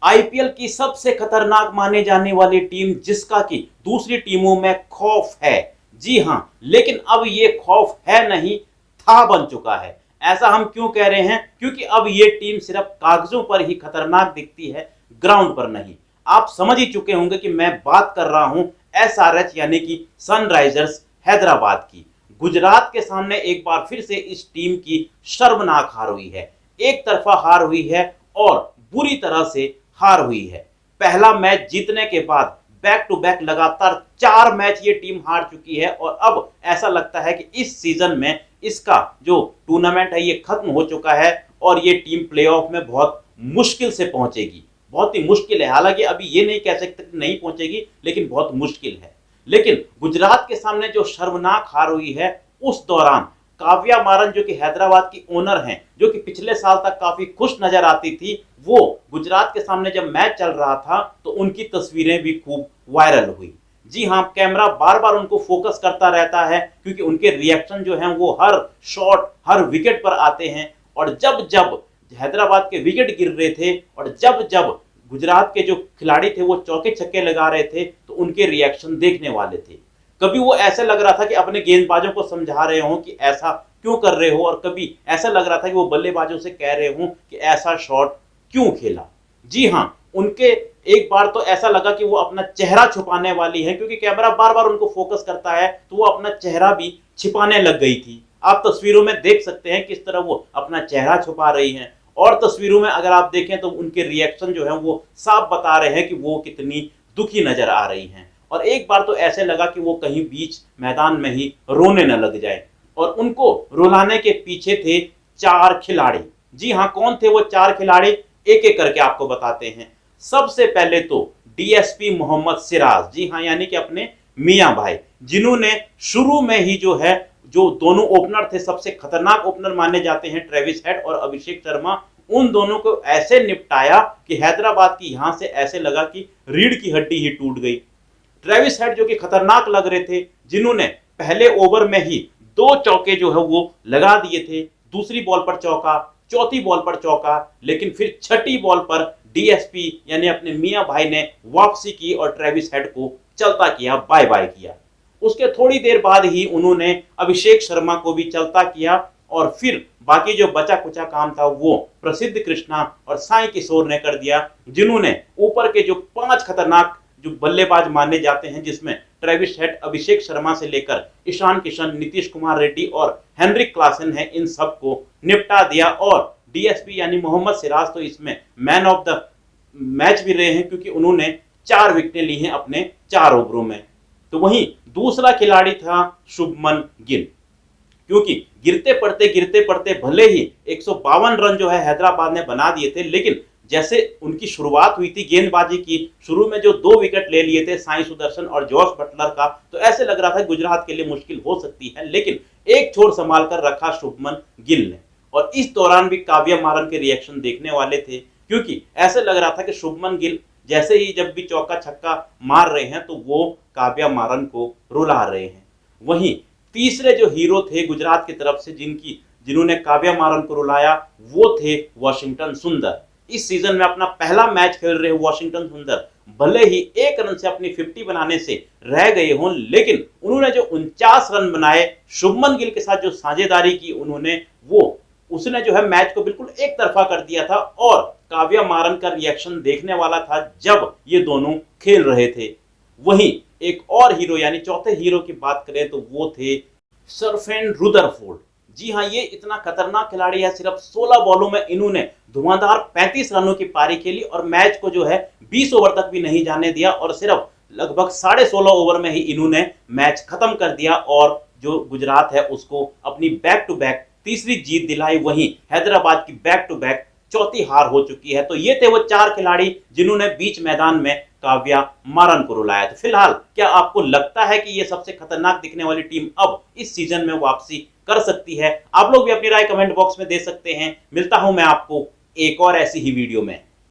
IPL की सबसे खतरनाक माने जाने वाली टीम जिसका कि दूसरी टीमों में खौफ है। जी हां, लेकिन अब ये खौफ है नहीं, था बन चुका है। ऐसा हम क्यों कह रहे हैं? क्योंकि अब ये टीम सिर्फ कागजों पर ही खतरनाक दिखती है, ग्राउंड पर नहीं। आप समझ ही चुके होंगे कि मैं बात कर रहा हूं एसआरएच यानी कि सनराइजर्स हैदराबाद की। गुजरात के सामने एक बार फिर से इस टीम की शर्मनाक हार हुई है। एक तरफा हार हुई है और बुरी तरह से हार हुई है। पहला मैच जीतने के बाद बैक टू बैक लगातार 4 मैच ये टीम हार चुकी है और अब ऐसा लगता है कि इस सीजन में इसका जो टूर्नामेंट है ये खत्म हो चुका है और ये टीम प्लेऑफ में बहुत मुश्किल से पहुंचेगी। बहुत ही मुश्किल है, हालांकि अभी ये नहीं कह सकते कि नहीं पहुंचेगी, लेकिन बहुत मुश्किल है। लेकिन गुजरात के सामने जो शर्मनाक हार हुई है, उस दौरान काव्या मारन जो कि हैदराबाद की ओनर हैं, जो कि पिछले साल तक काफी खुश नजर आती थी, वो गुजरात के सामने जब मैच चल रहा था तो उनकी तस्वीरें भी खूब वायरल हुई। जी हां, कैमरा बार बार उनको फोकस करता रहता है क्योंकि उनके रिएक्शन जो हैं वो हर शॉट हर विकेट पर आते हैं। और जब जब हैदराबाद के विकेट गिर रहे थे और जब जब गुजरात के जो खिलाड़ी थे वो चौके छक्के लगा रहे थे तो उनके रिएक्शन देखने वाले थे। कभी वो ऐसा लग रहा था कि अपने गेंदबाजों को समझा रहे हों कि ऐसा क्यों कर रहे हो, और कभी ऐसा लग रहा था कि वो बल्लेबाजों से कह रहे हों कि ऐसा शॉट क्यों खेला। जी हां, उनके एक बार तो ऐसा लगा कि वो अपना चेहरा छुपाने वाली है क्योंकि कैमरा बार बार उनको फोकस करता है तो वो अपना चेहरा भी छिपाने लग गई थी। आप तस्वीरों में देख सकते हैं किस तरह वो अपना चेहरा छुपा रही हैं और तस्वीरों में अगर आप देखें तो उनके रिएक्शन जो है वो साफ बता रहे हैं कि वो कितनी दुखी नजर आ रही हैं। और एक बार तो ऐसे लगा कि वो कहीं बीच मैदान में ही रोने न लग जाए। और उनको रुलाने के पीछे थे 4 खिलाड़ी। जी हां, कौन थे वो 4 खिलाड़ी, एक एक करके आपको बताते हैं। सबसे पहले तो डीएसपी मोहम्मद सिराज, जी हां, यानी कि अपने मियां भाई, जिन्होंने शुरू में ही जो है जो दोनों ओपनर थे, सबसे खतरनाक ओपनर माने जाते हैं ट्रेविस हेड और अभिषेक शर्मा, उन दोनों को ऐसे निपटाया कि हैदराबाद की यहां से ऐसे लगा कि रीढ़ की हड्डी ही टूट गई। ट्रेविस हेड जो कि खतरनाक लग रहे थे, जिन्होंने पहले ओवर में ही 2 चौके जो है वो लगा दिए थे। दूसरी बॉल पर चौका, चौथी बॉल पर चौका, लेकिन फिर छठी बॉल पर डीएसपी यानी अपने मियां भाई ने वापसी की और ट्रेविस हेड को चलता किया, बाय बाय किया। उसके थोड़ी देर बाद ही उन्होंने अभिषेक शर्मा को भी चलता किया और फिर बाकी जो बचा कुचा काम था वो प्रसिद्ध कृष्णा और साई किशोर ने कर दिया, जिन्होंने ऊपर के जो 5 खतरनाक जो बल्लेबाज माने जाते हैं, जिसमें ट्रेविस हेड, अभिषेक शर्मा से लेकर ईशान किशन, नीतीश कुमार रेड्डी और हेनरिक क्लासन है, इन सब को निपटा दिया। और डीएसपी यानी मोहम्मद सिराज तो इसमें मैन ऑफ द मैच भी रहे हैं क्योंकि उन्होंने 4 विकेटें ली हैं अपने 4 ओवरों में। तो वहीं दूसरा खिलाड़ी था शुभमन गिल, क्योंकि गिरते पड़ते भले ही 152 रन जो है हैदराबाद ने बना दिए थे, लेकिन जैसे उनकी शुरुआत हुई थी गेंदबाजी की, शुरू में जो 2 विकेट ले लिए थे साई सुदर्शन और जॉस बटलर का, तो ऐसे लग रहा था गुजरात के लिए मुश्किल हो सकती है, लेकिन एक छोर संभाल कर रखा शुभमन गिल ने। और इस दौरान भी काव्या मारन के रिएक्शन देखने वाले थे क्योंकि ऐसे लग रहा था कि शुभमन गिल जैसे ही जब भी चौका छक्का मार रहे हैं तो वो काव्या मारन को रुला रहे हैं। वहीं तीसरे जो हीरो थे गुजरात की तरफ से जिन्होंने काव्या मारन को रुलाया, वो थे वाशिंगटन सुंदर। इस सीजन में अपना पहला मैच खेल रहे वाशिंगटन सुंदर भले ही 1 रन से अपनी 50 बनाने से रह गए हों, लेकिन उन्होंने जो 49 रन बनाए शुभमन गिल के साथ जो साझेदारी की उन्होंने, उसने जो है मैच को बिल्कुल एक तरफा कर दिया था। और काव्या मारन का रिएक्शन देखने वाला था जब ये दोनों खेल रहे थे। वहीं एक और हीरो यानी चौथे हीरो की बात करें तो वो थे सर्फेन रुदरफोर्ड। जी हां, ये इतना खतरनाक खिलाड़ी है, सिर्फ 16 बॉलों में इन्होंने धुआंधार 35 रनों की पारी खेली और मैच को जो है 20 ओवर तक भी नहीं जाने दिया और सिर्फ लगभग 16.5 ओवर में ही इन्होंने मैच खत्म कर दिया और जो गुजरात है उसको अपनी बैक टू बैक तीसरी जीत दिलाई। वहीं हैदराबाद की बैक टू बैक चौथी हार हो चुकी है। तो ये थे वो 4 खिलाड़ी जिन्होंने बीच मैदान में काव्या मारन को रुलाया। तो फिलहाल क्या आपको लगता है कि ये सबसे खतरनाक दिखने वाली टीम अब इस सीजन में वापसी कर सकती है? आप लोग भी अपनी राय कमेंट बॉक्स में दे सकते हैं। मिलता हूं मैं आपको एक और ऐसी ही वीडियो में।